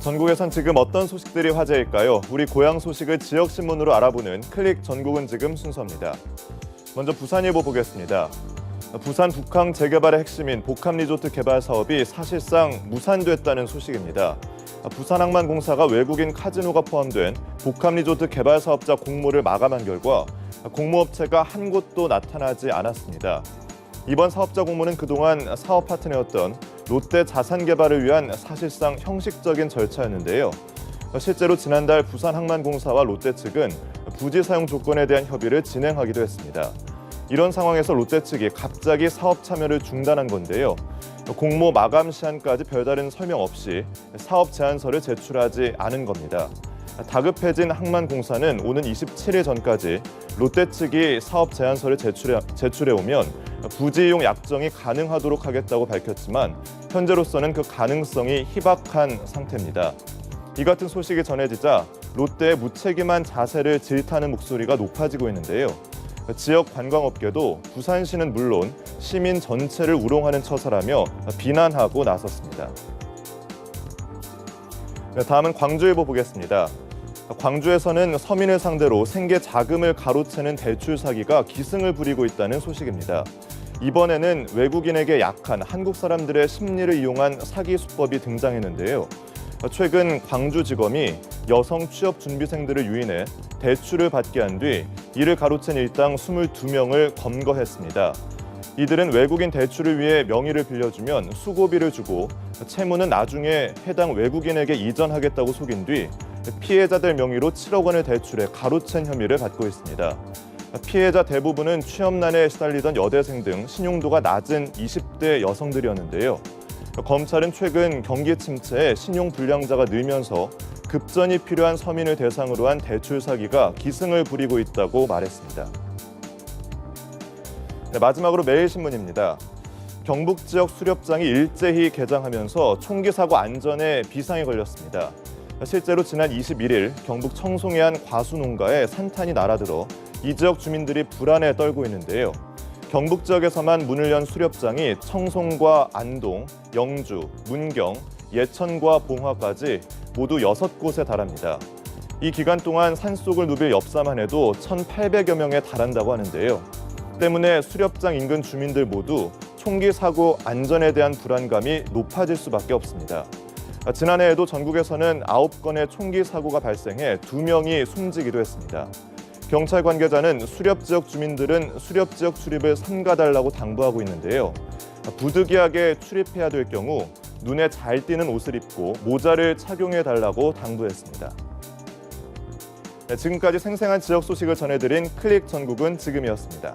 전국에선 지금 어떤 소식들이 화제일까요? 우리 고향 소식을 지역신문으로 알아보는 클릭 전국은 지금 순서입니다. 먼저 부산일보 보겠습니다. 부산 북항 재개발의 핵심인 복합리조트 개발 사업이 사실상 무산됐다는 소식입니다. 부산항만공사가 외국인 카지노가 포함된 복합리조트 개발 사업자 공모를 마감한 결과 공모업체가 한 곳도 나타나지 않았습니다. 이번 사업자 공모는 그동안 사업 파트너였던 롯데 자산개발을 위한 사실상 형식적인 절차였는데요. 실제로 지난달 부산항만공사와 롯데 측은 부지 사용 조건에 대한 협의를 진행하기도 했습니다. 이런 상황에서 롯데 측이 갑자기 사업 참여를 중단한 건데요. 공모 마감 시한까지 별다른 설명 없이 사업 제안서를 제출하지 않은 겁니다. 다급해진 항만공사는 오는 27일 전까지 롯데 측이 사업 제안서를 제출해 오면 부지 이용 약정이 가능하도록 하겠다고 밝혔지만 현재로서는 그 가능성이 희박한 상태입니다. 이 같은 소식이 전해지자 롯데의 무책임한 자세를 질타하는 목소리가 높아지고 있는데요. 지역 관광업계도 부산시는 물론 시민 전체를 우롱하는 처사라며 비난하고 나섰습니다. 다음은 광주일보 보겠습니다. 광주에서는 서민을 상대로 생계 자금을 가로채는 대출 사기가 기승을 부리고 있다는 소식입니다. 이번에는 외국인에게 약한 한국 사람들의 심리를 이용한 사기 수법이 등장했는데요. 최근 광주지검이 여성 취업 준비생들을 유인해 대출을 받게 한 뒤 이를 가로챈 일당 22명을 검거했습니다. 이들은 외국인 대출을 위해 명의를 빌려주면 수고비를 주고 채무는 나중에 해당 외국인에게 이전하겠다고 속인 뒤 피해자들 명의로 7억 원을 대출해 가로챈 혐의를 받고 있습니다. 피해자 대부분은 취업난에 시달리던 여대생 등 신용도가 낮은 20대 여성들이었는데요. 검찰은 최근 경기 침체에 신용 불량자가 늘면서 급전이 필요한 서민을 대상으로 한 대출 사기가 기승을 부리고 있다고 말했습니다. 마지막으로 매일신문입니다. 경북 지역 수렵장이 일제히 개장하면서 총기 사고 안전에 비상이 걸렸습니다. 실제로 지난 21일 경북 청송의 한 과수 농가에 산탄이 날아들어 이 지역 주민들이 불안에 떨고 있는데요. 경북 지역에서만 문을 연 수렵장이 청송과 안동, 영주, 문경, 예천과 봉화까지 모두 6곳에 달합니다. 이 기간 동안 산속을 누빌 엽사만 해도 1,800여 명에 달한다고 하는데요. 때문에 수렵장 인근 주민들 모두 총기 사고 안전에 대한 불안감이 높아질 수밖에 없습니다. 지난해에도 전국에서는 9건의 총기 사고가 발생해 2명이 숨지기도 했습니다. 경찰 관계자는 수렵 지역 주민들은 수렵 지역 출입을 삼가달라고 당부하고 있는데요. 부득이하게 출입해야 될 경우 눈에 잘 띄는 옷을 입고 모자를 착용해달라고 당부했습니다. 지금까지 생생한 지역 소식을 전해드린 클릭 전국은 지금이었습니다.